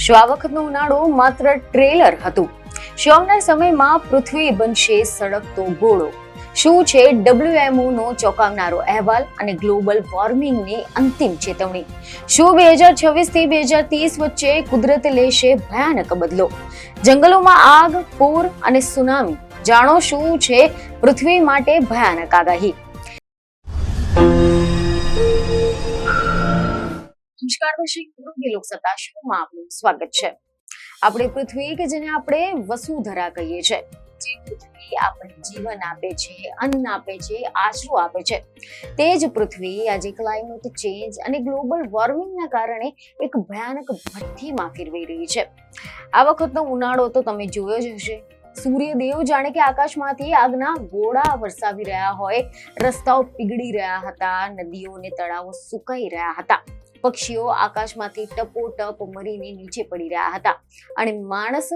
શું આ વખતનો ઉનાળો માત્ર ટ્રેલર હતું? શું આવનાર સમયમાં પૃથ્વી બનશે સળગતો ગોળો? શું છે WMO નો ચોંકાવનારો અહેવાલ અને ગ્લોબલ વોર્મિંગની અંતિમ ચેતવણી? શું 2026 થી 2030 વચ્ચે કુદરત લેશે ભયાનક બદલો? જંગલોમાં આગ, પૂર અને સુનામી. જાણો શું છે પૃથ્વી માટે ભયાનક આગાહી. નમસ્કાર દર્શક, લોકસત્તા શોમાં આપનું સ્વાગત છે. આપણી પૃથ્વી કે જેને આપણે વસુધરા કહીએ છીએ, જે પૃથ્વી આપણને જીવન આપે છે, અન્ન આપે છે, આશરો આપે છે, તે જ પૃથ્વી આજે ક્લાઇમેટ ચેન્જ અને ગ્લોબલ વોર્મિંગના કારણે એક ભયાનક ભઠ્ઠીમાં ફેરવાઈ રહી છે. આ વખતનો ઉનાળો તો તમે જોયો જ હશે. સૂર્યદેવ જાણે કે આકાશમાંથી આગના ગોળા વરસાવી રહ્યા હોય, રસ્તાઓ પીગળી રહ્યા હતા, નદીઓ અને તળાવો સુકાઈ રહ્યા હતા, પક્ષીઓ આકાશમાંથી ટપોટપ મરીને નીચે પડી રહ્યા હતા અને માણસ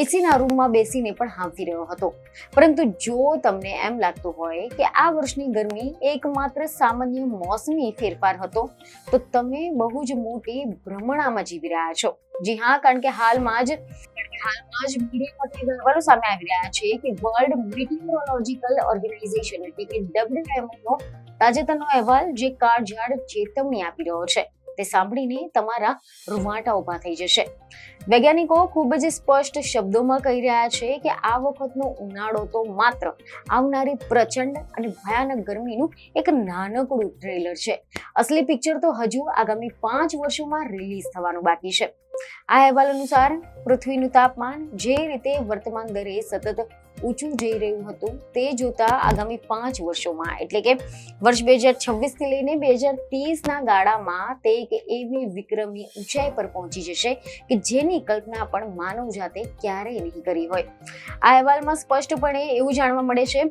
એસીના રૂમમાં બેસીને પણ હાંફી રહ્યો હતો. પરંતુ જો તમને એમ લાગતું હોય કે આ વર્ષની ગરમી એકમાત્ર સામાન્ય મોસમી ફેરફાર હતો, તો તમે બહુ જ મોટી ભ્રમણામાં જીવી રહ્યા છો. જી હા, કારણ કે હાલમાં જ મીડિયામાંથી અહેવાલો સામે આવી રહ્યા છે કે વર્લ્ડ મેટીઓરોલોજીકલ ઓર્ગેનાઇઝેશન એટલે કે WMO નો તાજેતરનો અહેવાલ જે કાળઝાળ ચેતવણી આપી રહ્યો છે, તે સાંભળીને તમારા રૂવાટા ઉભા થઈ જશે. વૈજ્ઞાનિકો ખૂબ જ સ્પષ્ટ શબ્દોમાં કહી રહ્યા છે કે આ વખતનો ઉનાળો તો માત્ર આવનારી પ્રચંડ અને ભયાનક ગરમીનું એક નાનકડું ટ્રેલર છે. અસલી પિક્ચર તો હજુ આગામી 5 વર્ષોમાં રિલીઝ થવાનું બાકી છે. આ અહેવાલ અનુસાર પૃથ્વીનું તાપમાન જે રીતે વર્તમાન દરે સતત ઊંચું જઈ રહ્યું હતું, તે જોતા આગામી 5 વર્ષોમાં એટલે કે વર્ષ 2026 થી લઈને 2030 ના ગાળામાં તે એક એવી વિક્રમી ઊંચાઈ પર પહોંચી જશે કે જેની કલ્પના પણ માનવ જાતે ક્યારેય નહીં કરી હોય. આ અહેવાલમાં સ્પષ્ટપણે એવું જાણવા મળે છે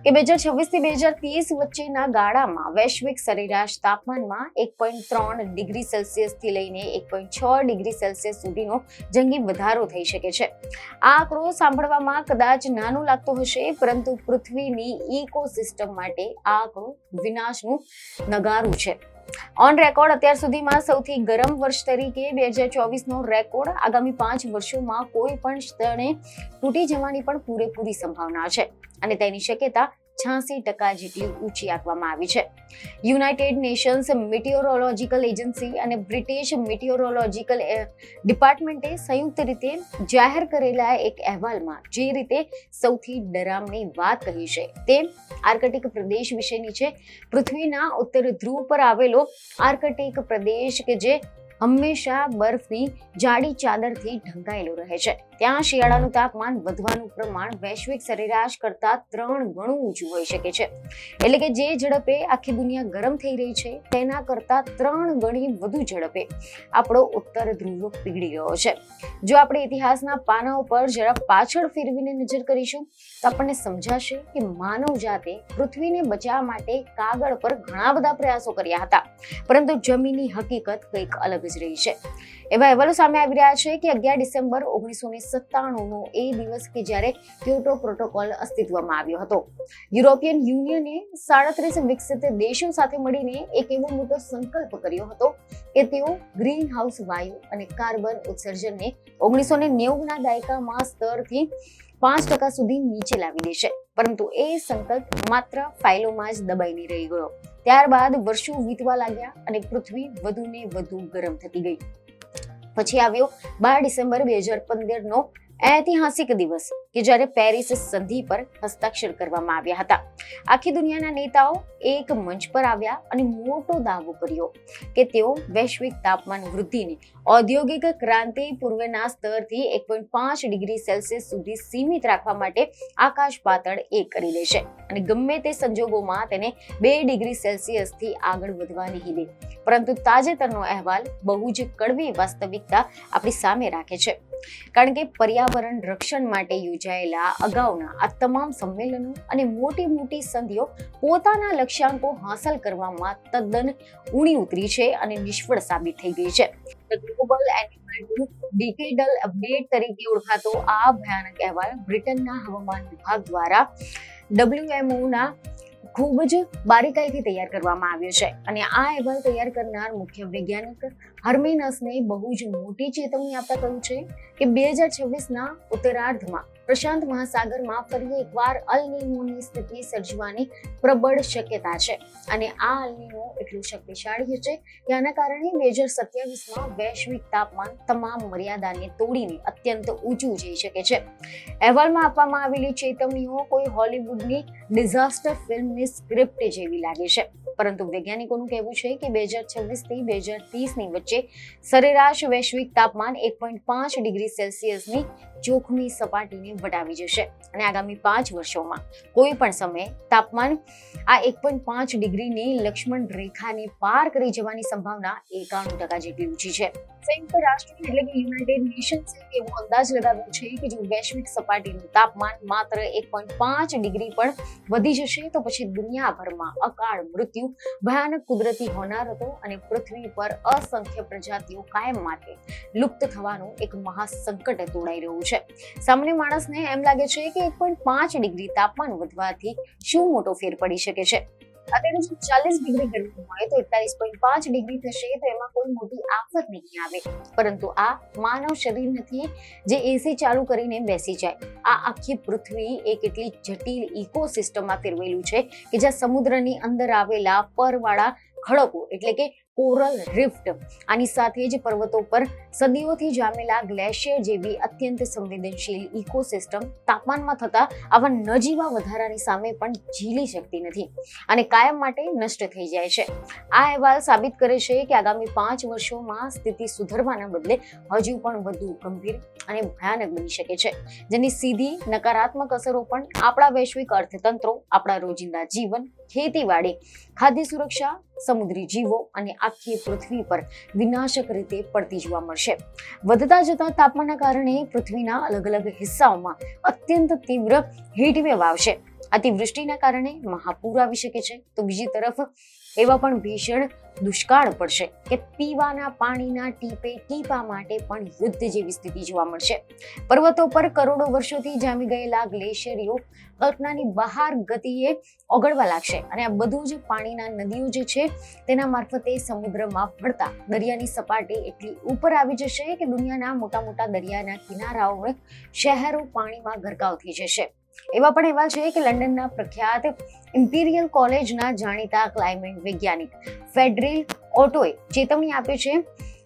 કે 2026 થી 2030 વચ્ચેના ગાળામાં વૈશ્વિક સરેરાશ તાપમાનમાં 1.3 ડિગ્રી સેલ્સિયસ થી લઈને 1.6 ડિગ્રી સેલ્સિયસ સુધીનો જંગી વધારો થઈ શકે છે. આ આંકડો સાંભળવામાં કદાચ નાનું લાગતો હશે, પરંતુ પૃથ્વીની ઇકોસિસ્ટમ માટે આ આંકડો વિનાશનું નગારું છે. ઓન રેકોર્ડ અત્યાર સુધીમાં સૌથી ગરમ વર્ષ તરીકે 2024 નો રેકોર્ડ આગામી 5 વર્ષોમાં કોઈ પણ ક્ષણે તૂટી જવાની પણ પૂરેપૂરી સંભાવના છે અને તેની શક્યતા 86% જેટલી ઊંચી આંકવામાં આવી છે. યુનાઇટેડ નેશન્સ મેટીઓરોલોજીકલ એજન્સી અને બ્રિટિશ મેટીઓરોલોજીકલ ડિપાર્ટમેન્ટે સંયુક્ત રીતે જાહેર કરેલા એક અહેવાલમાં જે રીતે સૌથી ડરામણી વાત કહી છે તે આર્કટિક પ્રદેશ વિશેની છે. પૃથ્વીના ઉત્તર ધ્રુવ પર આવેલો આર્કટિક પ્રદેશ કે જે હંમેશા બરફની જાડી ચાદરથી ઢંકાયેલો રહે છે, ત્યાં શિયાળાનું તાપમાન વધવાનું પ્રમાણ વૈશ્વિક સરેરાશ કરતા 3 ગણું ઊંચું હોઈ શકે છે. એટલે કે જે ઝડપે આખી દુનિયા ગરમ થઈ રહી છે, તેના કરતા 3 ગણી વધુ ઝડપે આપણો ઉત્તર ધ્રુવ પીગળી ગયો છે. જો આપણે ઇતિહાસના પાના ઉપર જરા પાછળ ફેરવીને નજર કરીશું, તો આપણને સમજાશે કે માનવ જાતે પૃથ્વીને બચાવવા માટે કાગળ પર ઘણા બધા પ્રયાસો કર્યા હતા, પરંતુ જમીની હકીકત કંઈક અલગ જ રહી છે. એવા અહેવાલો સામે આવી રહ્યા છે કે 11 ડિસેમ્બર 1997 નો એ દિવસ કે જ્યારે ક્યોટો પ્રોટોકોલ અસ્તિત્વમાં આવ્યો હતો, યુરોપિયન યુનિયને 37 વિકસિત દેશો સાથે મળીને એક એવો મોટો સંકલ્પ કર્યો હતો કે તેઓ ગ્રીન હાઉસ વાયુ અને કાર્બન ઉત્સર્જનને 1990 ના દાયકામાં સ્તરથી 5% સુધી નીચે લાવી દેશે. પરંતુ એ સંકલ્પ માત્ર ફાઇલોમાં જ દબાઈને રહી ગયો. ત્યારબાદ વર્ષો વીતવા લાગ્યા અને પૃથ્વી વધુને વધુ ગરમ થતી ગઈ. પછી આવ્યો 12 ડિસેમ્બર 2015 નો ઐતિહાસિક દિવસ કે જ્યારે પેરિસ સંધિ પર હસ્તાક્ષર કરવામાં આવ્યા હતા. આખી દુનિયાના નેતાઓ એક મંચ પર આવ્યા અને મોટો દાવો કર્યો કે તેઓ વૈશ્વિક તાપમાન વૃદ્ધિને ઔદ્યોગિક ક્રાંતિ પૂર્વેના સ્તરથી 1.5 ડિગ્રી સેલ્સિયસ સુધી સીમિત રાખવા માટે આકાશ પાતળ એક કરી દેશે અને ગમે તે સંજોગોમાં તેને 2 ડિગ્રી સેલ્સિયસથી આગળ વધવા નહીં દે. પરંતુ તાજેતરનો અહેવાલ બહુ જ કડવી વાસ્તવિકતા આપણી સામે રાખે છે, કારણ કે પર્યાવરણ રક્ષણ માટે યોજાયેલા અગાઉના આ તમામ સંમેલનો અને મોટી સંધિઓ પોતાના લક્ષ્યાંકો હાંસલ કરવામાં તદ્દન ઊણી ઉતરી છે અને નિષ્ફળ સાબિત થઈ ગઈ છે. ગ્લોબલ એન્વાયરમેન્ટ ડિકેડલ અપડેટ તરીકે ઓળખાતો આ ભયાનક અહેવાલ બ્રિટનના હવામાન વિભાગ દ્વારા WMO ના ખૂબ જ બારીકાઈથી તૈયાર કરવામાં આવ્યો છે અને આ અહેવાલ તૈયાર કરનાર મુખ્ય વૈજ્ઞાનિક હર્મેનસને બહુ જ મોટી ચેતવણી આપતા કહ્યું છે કે 2026ના ઉત્તરાર્ધમાં પ્રશાંત મહાસાગરમાં ફરી એકવાર અલ નીનોની સ્થિતિ સર્જવાની પ્રબળ શક્યતા છે અને આ અલ નીનો એટલું શક્તિશાળી છે કે આના કારણે 2027માં વૈશ્વિક તાપમાન તમામ મર્યાદાને તોડીને અત્યંત ઊંચું જઈ શકે છે. અહેવાલમાં આપવામાં આવેલી ચેતવણીઓ કોઈ હોલિવૂડની ડિઝાસ્ટર ફિલ્મની સ્ક્રિપ્ટ જેવી લાગે છે, પરંતુ વૈજ્ઞાનિકોનું કહેવું છે કે 2026 થી 2030ની વચ્ચે સરેરાશ વૈશ્વિક તાપમાન 1.5 ડિગ્રી સેલ્સિયસની જોખમી સપાટીને વટાવી જશે અને આગામી 5 વર્ષોમાં કોઈ પણ સમયે તાપમાન આ 1.5 ડિગ્રીની લક્ષ્મણ રેખાને પાર કરી જવાની સંભાવના 91% જેટલી ઊંચી છે. સંયુક્ત રાષ્ટ્ર એટલે કે યુનાઇટેડ નેશન્સે એવો અંદાજ લગાવ્યો છે કે જો વૈશ્વિક સપાટીનું તાપમાન માત્ર 1.5 ડિગ્રી પણ વધી જશે તો પછી દુનિયાભરમાં અકાળ મૃત્યુ, ભયાનક કુદરતી હોનારતો અને પૃથ્વી પર અસંખ્ય પ્રજાતિઓ કાયમ માટે લુપ્ત થવાનું એક મહાસંકટ તોડાઈ રહ્યું છે. સામાન્ય માણસને એમ લાગે છે કે 1.5 ડિગ્રી તાપમાન વધવાથી શું મોટો ફેર પડી શકે છે. અત્યારે જો 40 ડિગ્રી ગરમી હોય તો 41.5 ડિગ્રી થશે તો એમાં કોઈ મોટી આફત નહીં આવે, પરંતુ આ માનવ શરીર નથી જે એસી ચાલુ કરીને બેસી જાય. આ આખી પૃથ્વી એક એટલી જટિલ ઇકોસિસ્ટમમાં ફેરવેલું છે કે જ્યાં સમુદ્રની અંદર આવેલા પરવાળા ખડકો એટલે કે કોરલ રિફ્ટ, આની સાથે જ પર્વતો પર સદીઓથી જામેલા ગ્લેશિયર જેવી અત્યંત સંવેદનશીલ ઇકોસિસ્ટમ તાપમાનમાં થતા આવા નજીવા વધારાની સામે પણ ઝીલી શકતી નથી અને કાયમ માટે નષ્ટ થઈ જાય છે. આ અહેવાલ સાબિત કરે છે કે આગામી 5 વર્ષોમાં સ્થિતિ સુધરવાના બદલે હજુ પણ વધુ ગંભીર અને ભયાનક બની શકે છે, જેની સીધી નકારાત્મક અસરો પણ આપણા વૈશ્વિક અર્થતંત્રો, આપણા રોજિંદા જીવન, ખેતીવાડી, ખાદ્ય સુરક્ષા, સમુદ્રી જીવો અને આખી પૃથ્વી પર વિનાશક રીતે પડતી જોવા મળશે. વધતા જતા તાપમાનના કારણે પૃથ્વીના અલગ અલગ હિસ્સાઓમાં અત્યંત તીવ્ર હીટવેવ આવશે. અતિવૃષ્ટિના કારણે મહાપૂર આવી શકે છે તો બીજી તરફ એવા પણ ભીષણ દુષ્કાળ પડશે કે પીવાના પાણીના ટીપા માટે પણ યુદ્ધ જેવી સ્થિતિ જોવા મળશે. પર્વતો પર કરોડો વર્ષોથી જામી ગયેલા ગ્લેશિયરો કલ્પનાની બહાર ગતિએ ઓગળવા લાગશે અને આ બધું જ પાણીના નદીઓ જે છે તેના મારફતે સમુદ્રમાં ભળતા દરિયાની સપાટી એટલી ઉપર આવી જશે કે દુનિયાના મોટા મોટા દરિયાના કિનારાઓ, શહેરો પાણીમાં ગરકાવ થઈ જશે. એવા પણ અહેવાલ છે કે લંડનના પ્રખ્યાત ઇમ્પિરિયલ કોલેજના જાણીતા ક્લાઇમેટ વૈજ્ઞાનિક ફેડરિલ ઓટોએ ચેતવણી આપી છે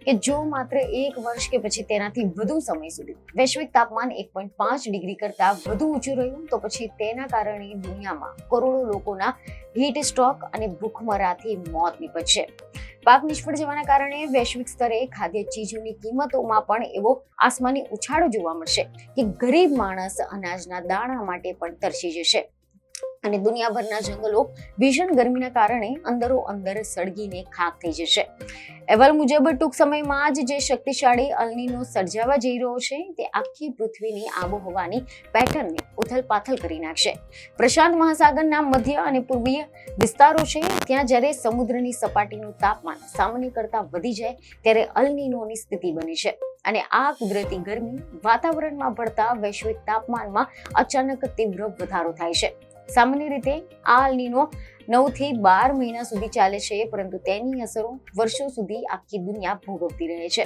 કે જો માત્ર 1 વર્ષ કે પછી તેનાથી વધુ સમય સુધી વૈશ્વિક તાપમાન 1.5 ડિગ્રી કરતા વધુ ઊંચું રહ્યું તો પછી તેના કારણે દુનિયામાં કરોડો લોકોના હીટ સ્ટ્રોક અને ભૂખમરાથી મોત નીપજશે. પાક નિષ્ફળ જવાના કારણે વૈશ્વિક સ્તરે ખાદ્ય ચીજોની કિંમતોમાં પણ એવો આસમાની ઉછાળો જોવા મળશે કે ગરીબ માણસ અનાજના દાણા માટે પણ તરસી જશે અને દુનિયાભરના જંગલો ભીષણ ગરમીના કારણે અંદરો અંદર સળગીને ખાખ થઈ જશે. અહેવાલ મુજબ ટૂંક સમયમાં જ જે શક્તિશાળી અલ નીનો સર્જાવા જઈ રહ્યો છે તે આખી પૃથ્વીની આબોહવાની પેટર્નને ઉથલપાથલ કરી નાખશે. પ્રશાંત મહાસાગરના મધ્ય અને પૂર્વીય વિસ્તારો છે ત્યાં જ્યારે સમુદ્રની સપાટીનું તાપમાન સામાન્ય કરતા વધી જાય ત્યારે અલ નીનોની સ્થિતિ બને છે અને આ કુદરતી ગરમી વાતાવરણમાં ભળતા વૈશ્વિક તાપમાનમાં અચાનક તીવ્ર વધારો થાય છે. સામાન્ય રીતે આ અલ નીનો 9 થી 12 મહિના સુધી ચાલે છે, પરંતુ તેની અસરો વર્ષો સુધી આખી દુનિયા ભોગવતી રહે છે.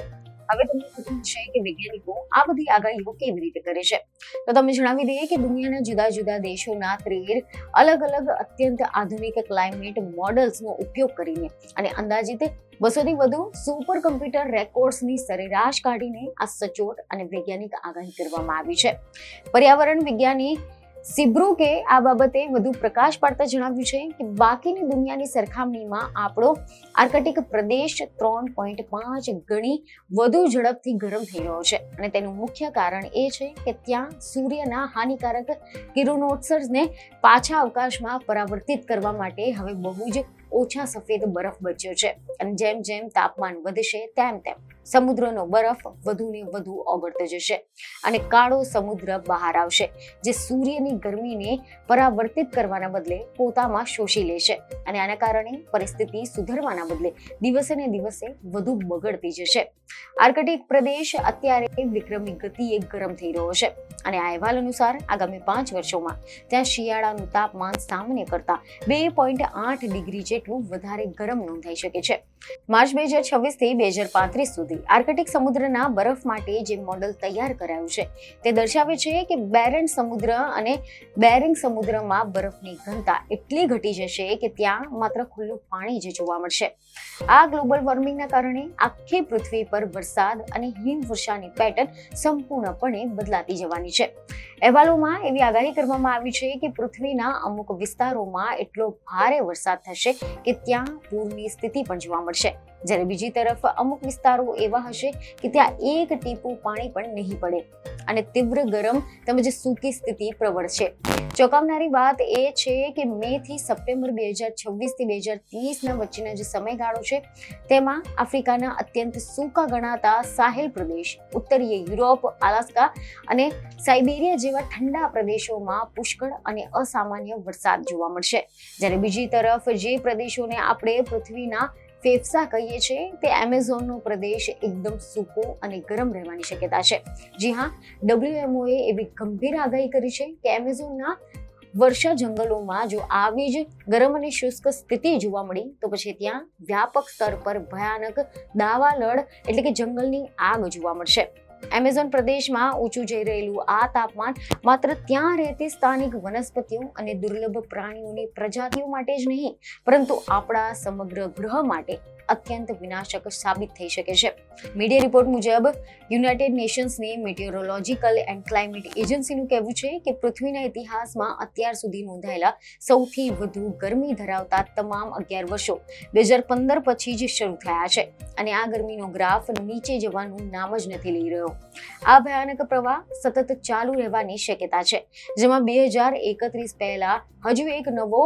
હવે તમને પૂછવું છે કે વૈજ્ઞાનિકો આ બધી આગાહીઓ કેવી રીતે કરે છે, તો તમને જણાવી દઈએ કે દુનિયાના જુદા જુદા દેશોના 13 અલગ અલગ અત્યંત આધુનિક ક્લાઇમેટ મોડલ્સનો ઉપયોગ કરીને અને અંદાજિત 200 થી વધુ સુપર કમ્પ્યુટર રેકોર્ડ્સની સરેરાશ કાઢીને આ સચોટ અને વૈજ્ઞાનિક આગાહી કરવામાં આવી છે. પર્યાવરણ વિજ્ઞાની સિબ્રુકે આ બાબતે વધુ પ્રકાશ પાડતા જણાવ્યું છે કે બાકીની દુનિયાની સરખામણીમાં આપણો આર્કટિક પ્રદેશ 3.5 ગણી વધુ ઝડપથી ગરમ થઈ રહ્યો છે અને તેનું મુખ્ય કારણ એ છે કે ત્યાં સૂર્યના હાનિકારક કિરણોત્સર્ગને પાછા અવકાશમાં પરાવર્તિત કરવા માટે હવે બહુ જ ઓછા સફેદ બરફ બચ્યો છે અને જેમ જેમ તાપમાન વધશે તેમ તેમ સમુદ્રનો બરફ વધુ ને વધુ ઓગળતો જશે અને કાળો સમુદ્ર બહાર આવશે, જે સૂર્યની ગરમીને પરાવર્તિત કરવાના બદલે પોતામાં શોષી લેશે અને આના કારણે પરિસ્થિતિ સુધરવાના બદલે દિવસે ને દિવસે વધુ બગડતી જશે. આર્કટિક પ્રદેશ અત્યારે વિક્રમી ગતિએ ગરમ થઈ રહ્યો છે અને આ અહેવાલ અનુસાર આગામી 5 વર્ષોમાં ત્યાં શિયાળાનું તાપમાન સામાન્ય કરતા 2.8 ડિગ્રી જેટલું વધારે ગરમ નોંધાઈ શકે છે. માર્ચ 2026 થી 2035 સુધી આર્કટિક સમુદ્રના બરફ માટે જે મોડેલ તૈયાર કરાયું છે તે દર્શાવે છે કે બેરન્ટ સમુદ્ર અને બેરિંગ સમુદ્રમાં બરફની ઘનતા એટલી ઘટી જશે કે ત્યાં માત્ર ખુલ્લું પાણી જ જોવા મળશે. આ ગ્લોબલ વોર્મિંગના કારણે આખી પૃથ્વી પર વરસાદ અને હિમવર્ષાની પેટર્ન સંપૂર્ણપણે બદલાતી જવાની છે. અહેવાલોમાં એવી આગાહી કરવામાં આવી છે કે પૃથ્વીના અમુક વિસ્તારોમાં એટલો ભારે વરસાદ થશે કે ત્યાં પૂરની સ્થિતિ પણ જોવા મળશે, જ્યારે બીજી તરફ અમુક વિસ્તારો એવા હશે કે ત્યાં એક ટીપું પાણી પણ નહીં પડે અને તીવ્ર ગરમ તેમજ સૂકી સ્થિતિ પ્રવર્તશે. ચોંકાવનારી વાત એ છે કે મે થી સપ્ટેમ્બર 2026 થી 2030 વચ્ચેનો જે સમયગાળો છે તેમાં આફ્રિકાના અત્યંત સૂકા ગણાતા સાહેલ પ્રદેશ, ઉત્તરીય યુરોપ, અલાસ્કા અને સાઇબેરિયા જેવા ઠંડા પ્રદેશોમાં પુષ્કળ અને અસામાન્ય વરસાદ જોવા મળશે, જ્યારે બીજી તરફ જે પ્રદેશોને આપણે પૃથ્વીના ફેફસા કહીએ છીએ તે એમેઝોનનો પ્રદેશ એકદમ સૂકો અને ગરમ રહેવાની શક્યતા છે. જી હા, WMOએ એવી ગંભીર આગાહી કરી છે કે એમેઝોનના વર્ષા જંગલોમાં જો આવી જ ગરમ અને શુષ્ક સ્થિતિ જોવા મળી તો પછી ત્યાં વ્યાપક સ્તર પર ભયાનક દાવાનળ એટલે કે જંગલની આગ જોવા મળશે. એમેઝોન પ્રદેશમાં ઊંચું જઈ રહેલું આ તાપમાન માત્ર ત્યાં રહેતી સ્થાનિક વનસ્પતિઓ અને દુર્લભ પ્રાણીઓની પ્રજાતિઓ માટે જ નહીં, પરંતુ આપણા સમગ્ર ગ્રહ માટે અત્યંત વિનાશક સાબિત થઈ શકે છે. મીડિયા રિપોર્ટ મુજબ યુનાઇટેડ નેશન્સની મેટિયોરોલોજીકલ એન્ડ ક્લાઇમેટ એજન્સીનું કહેવું છે કે પૃથ્વીના ઇતિહાસમાં અત્યાર સુધી નોંધાયેલા સૌથી વધુ ગરમી ધરાવતા તમામ 11 વર્ષો 2015 પછી જ શરૂ થયા છે અને આ ગરમીનો ગ્રાફ નીચે જવાનું નામ જ નથી લઈ રહ્યો. આ ભયાનક પ્રવાહ સતત ચાલુ રહેવાની શક્યતા છે, જેમાં 2031 પહેલા હજુ એક નવો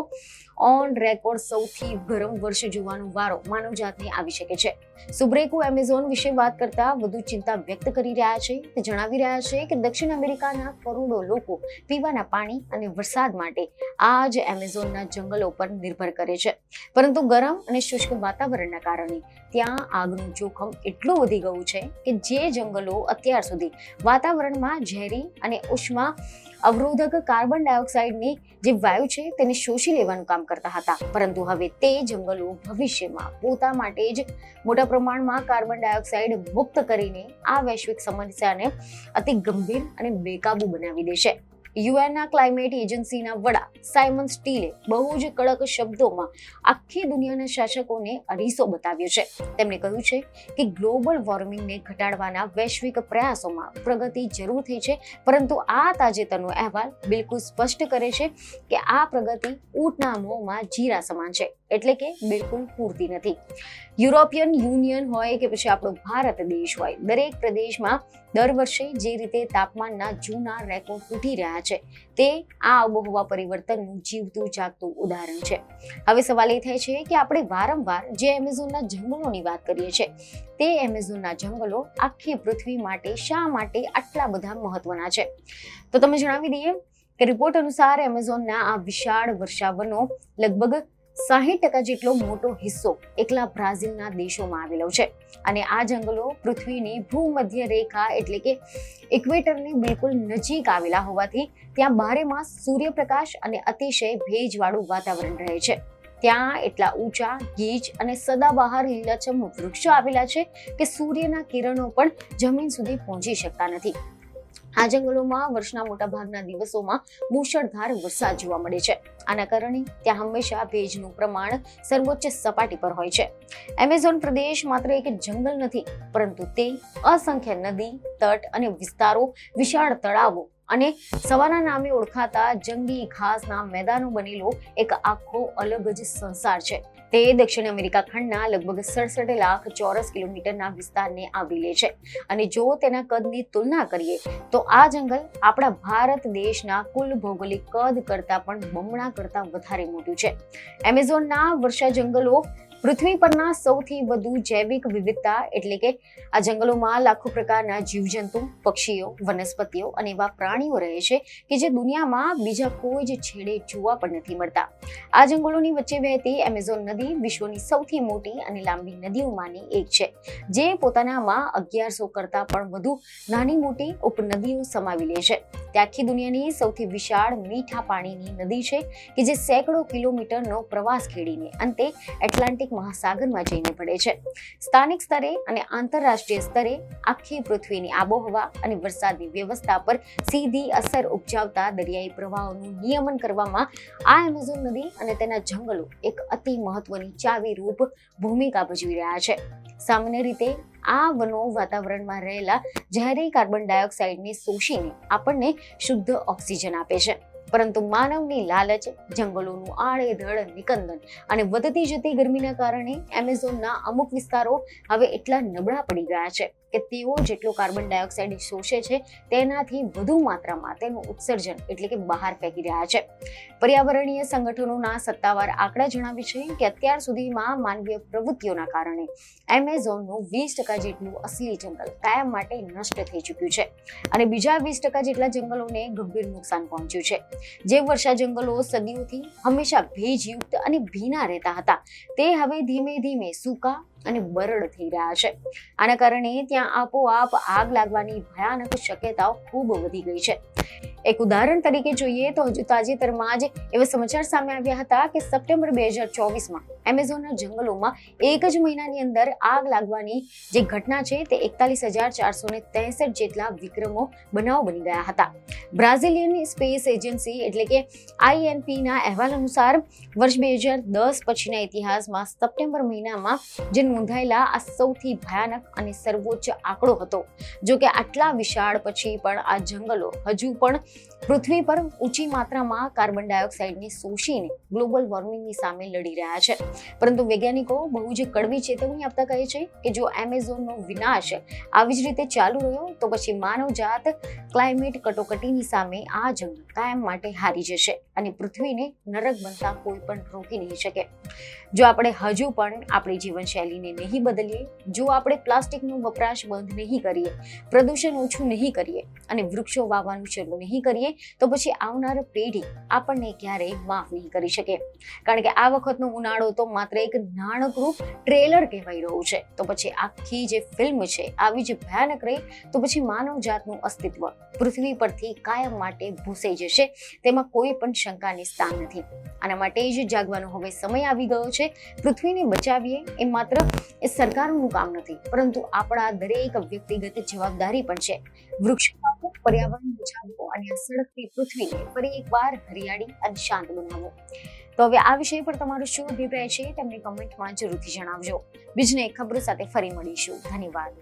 ઓન રેકોર્ડ સૌથી ગરમ વર્ષ જોવાનો વારો માનવજાતને આવી શકે છે. સુબ્રેકો એમેઝોન વિશે વાત કરતા વધુ ચિંતા વ્યક્ત કરી રહ્યા છે. તે જણાવી રહ્યા છે કે દક્ષિણ અમેરિકાના કરોડો લોકો પીવાના પાણી અને વરસાદ માટે આ જ એમેઝોનના જંગલો પર નિર્ભર કરે છે, પરંતુ ગરમ અને શુષ્ક વાતાવરણના કારણે ત્યાં આગનું જોખમ એટલું વધી ગયું છે કે જે જંગલો અત્યાર સુધી વાતાવરણમાં ઝેરી અને ઉષ્મા અવરોધક કાર્બન ડાયોક્સાઇડની જે વાયુ છે તેને શોષી લેવાનું કામ કરતા હતા, પરંતુ હવે તે જંગલો ભવિષ્યમાં પોતા માટે જ મોટા પ્રમાણમાં કાર્બન ડાયોક્સાઇડ મુક્ત કરીને આ વૈશ્વિક સમસ્યાને અતિ ગંભીર અને બેકાબુ બનાવી દેશે. યુએનના ક્લાઇમેટ એજન્સીના વડા સાયમન સ્ટીલે બહુ જ કડક શબ્દોમાં આખી દુનિયાના શાસકોને અરીસો બતાવ્યો છે. તેમણે કહ્યું છે કે ગ્લોબલ વોર્મિંગને ઘટાડવાના વૈશ્વિક પ્રયાસોમાં પ્રગતિ જરૂર થઈ છે, પરંતુ આ તાજેતરનો અહેવાલ બિલકુલ સ્પષ્ટ કરે છે કે આ પ્રગતિ ઊંટના મોંમાં જીરા સમાન છે, એટલે કે બિલકુલ પૂરતી નથી. યુરોપિયન યુનિયન હોય કે પછી આપણો ભારત દેશ હોય, દરેક પ્રદેશમાં દર વર્ષે જે રીતે તાપમાનના જૂના રેકોર્ડ તૂટી રહ્યા છે તે આ આબોહવા પરિવર્તનનું જીવતું જાગતું ઉદાહરણ છે. હવે સવાલ એ થાય છે કે આપણે વારંવાર જે એમેઝોનના જંગલોની વાત કરીએ છીએ તે એમેઝોનના જંગલો આખી પૃથ્વી માટે શા માટે આટલા બધા મહત્વના છે? તો તમે જણાવી દઈએ કે રિપોર્ટ અનુસાર એમેઝોનના આ વિશાળ વર્ષાવનો લગભગ 60% જેટલો મોટો હિસ્સો એકલા બ્રાઝિલના દેશોમાં આવેલો છે અને આ જંગલો પૃથ્વીની ભૂમધ્ય રેખા એટલે કે ઇક્વેટરની બિલકુલ નજીક આવેલા હોવાથી ત્યાં બારેમાસ સૂર્યપ્રકાશ અને અતિશય ભેજવાળું વાતાવરણ રહે છે. ત્યાં એટલા ઊંચા, ગીચ અને સદાબહાર લીલાછમ વૃક્ષો આવેલા છે કે સૂર્યના કિરણો પણ જમીન સુધી પહોંચી શકતા નથી. આ જંગલોમાં વર્ષના મોટા ભાગના દિવસોમાં મુશળધાર વરસાદ જોવા મળે છે. આના કારણે ત્યાં હંમેશા ભેજનું પ્રમાણ સર્વોચ્ચ સપાટી પર હોય છે. એમેઝોન પ્રદેશ માત્ર એક જંગલ નથી, પરંતુ તે અસંખ્ય નદી, તટ અને વિસ્તારો, વિશાળ તળાવો અને સવાના નામે ઓળખાતા જંગી ઘાસના મેદાનો બનેલો એક આખો અલગ જ સંસાર છે. તે દક્ષિણ અમેરિકા ખંડના લગભગ 67 લાખ ચોરસ કિલોમીટરના વિસ્તારને આવરી લે છે અને જો તેના કદની તુલના કરીએ તો આ જંગલ આપણા ભારત દેશના કુલ ભૌગોલિક કદ કરતાં પણ બમણા કરતાં વધારે મોટું છે. એમેઝોનના વર્ષા જંગલો પૃથ્વી પરના સૌથી વધુ જૈવિક વિવિધતા એટલે કે આ જંગલોમાં લાખો પ્રકારના જીવજંતુ, પક્ષીઓ, વનસ્પતિઓ અને એવા પ્રાણીઓ રહે છે કે જે દુનિયામાં બીજા કોઈ જ છેડે જોવા પણ નથી મળતા. આ જંગલોની વચ્ચે વહેતી એમેઝોન નદી વિશ્વની સૌથી મોટી અને લાંબી નદીઓમાંની એક છે, જે પોતાનામાં 1100 કરતા પણ વધુ નાની મોટી ઉપનદીઓ સમાવી લે છે. તે આખી દુનિયાની સૌથી વિશાળ મીઠા પાણીની નદી છે કે જે સેંકડો કિલોમીટરનો પ્રવાસ ખેડીને અંતે એટલાન્ટિક મહાસાગરમાં જઈને ભળે છે. સ્થાનિક સ્તરે અને આંતરરાષ્ટ્રીય સ્તરે આખી પૃથ્વીની આબોહવા અને વરસાદની વ્યવસ્થા પર સીધી અસર ઉપજાવતા દરિયાઈ પ્રવાહોનું નિયમન કરવામાં આ એમેઝોન નદી અને તેના જંગલો એક અતિ મહત્વની ચાવીરૂપ ભૂમિકા ભજવી રહ્યા છે. સામાન્ય રીતે આ વનો વાતાવરણમાં રહેલા ઝેરી કાર્બન ડાયોક્સાઇડને શોષીને આપણને શુદ્ધ ઓક્સિજન આપે છે. પરંતુ માનવની લાલચ, જંગલોનું આડેધડ નિકંદન અને વધતી જતી ગરમીના કારણે એમેઝોનના અમુક વિસ્તારો હવે એટલા નબળા પડી ગયા છે કે તેઓ જેટલો કાર્બન ડાયોક્સાઇડ શોષે છે તેનાથી વધુ માત્રામાં તેનું ઉત્સર્જન એટલે કે બહાર ફેંકી રહ્યા છે. પર્યાવરણીય સંગઠનોના સત્તાવાર આંકડા જણાવે છે કે અત્યાર સુધીમાં માનવીય પ્રવૃત્તિઓના કારણે એમેઝોનનું 20% જેટલું અસલી જંગલ કાયમ માટે નષ્ટ થઈ ચૂક્યું છે અને બીજા 20% જેટલા જંગલોને ગંભીર નુકસાન પહોંચ્યું છે. જે વર્ષા જંગલો સદીઓથી હંમેશા ભેજયુક્ત અને ભીના રહેતા હતા તે હવે ધીમે ધીમે સૂકા અને બરડ થઈ રહ્યા છે. આના કારણે ત્યાં આપોઆપ આગ લાગવાની ભયાનક શક્યતાઓ ખૂબ વધી ગઈ છે. એક ઉદાહરણ તરીકે જોઈએ તો હજુ તાજેતરમાં જ એવા સમાચાર સામે આવ્યા હતા કે સપ્ટેમ્બર 2024માં એમેઝોનના જંગલોમાં એક જ મહિનાની અંદર આગ લાગવાની જે ઘટના છે તે 41,463 જેટલા વિક્રમો બનાવ બની ગયા હતા. બ્રાઝિલિયન સ્પેસ એજન્સી એટલે કે INP ના અહેવાલ અનુસાર વર્ષ 2010 પછીના ઇતિહાસમાં સપ્ટેમ્બર મહિનામાં જે નોંધાયેલા આ સૌથી ભયાનક અને સર્વોચ્ચ આંકડો હતો. જો કે આટલા વિશાળ પછી પણ આ જંગલો હજુ પણ પૃથ્વી પર ઊંચી માત્રામાં કાર્બન ડાયોક્સાઇડને શોષીને ગ્લોબલ વોર્મિંગની સામે લડી રહ્યા છે. પરંતુ વૈજ્ઞાનિકો બહુ જ કડવી ચેતવણી આપતા કહે છે કે જો એમેઝોનનો વિનાશ આવી જ રીતે ચાલુ રહ્યો તો પછી માનવજાત ક્લાઇમેટ કટોકટીની સામે આ જંગલ કાયમ માટે હારી જશે અને પૃથ્વીને નરક બનતા કોઈ પણ રોકી નહીં શકે. જો આપણે હજુ પણ આપણી જીવનશૈલીને નહીં બદલીએ, જો આપણે પ્લાસ્ટિકનો વપરાશ બંધ નહીં કરીએ, પ્રદૂષણ ઓછું નહીં કરીએ અને વૃક્ષો વાવવાનું શરૂ નહીં કરીએ તો પછી આવનાર પેઢી આપણને ક્યારેય માફ નહીં કરી શકે. કારણ કે આ વખતનો ઉનાળો તો માત્ર એક નાનકડું ટ્રેલર કહેવાઈ રહ્યું છે. તો પછી આખી જે ફિલ્મ છે આવી જ ભયાનક રહી તો પછી માનવજાતનું અસ્તિત્વ પૃથ્વી પરથી કાયમ માટે ભૂસાઈ જશે તેમાં કોઈ પણ શંકાને સ્થાન નથી. આના માટે જ જાગવાનો હવે સમય આવી ગયો છે. પૃથ્વીને બચાવીએ એ માત્ર સરકારનું કામ નથી, પરંતુ આપણા દરેક વ્યક્તિગત જવાબદારી પણ છે. વૃક્ષો વાવો, પર્યાવરણ બચાવો અને આ સળગતી પૃથ્વીને ફરી એકવાર હરિયાળી અને શાંત બનાવો. તો હવે આ વિષય પર તમારો શું અભિપ્રાય છે તેમને કમેન્ટમાં જરૂરથી જણાવજો. બીજને ખબરો સાથે ફરી મળીશું. ધન્યવાદ.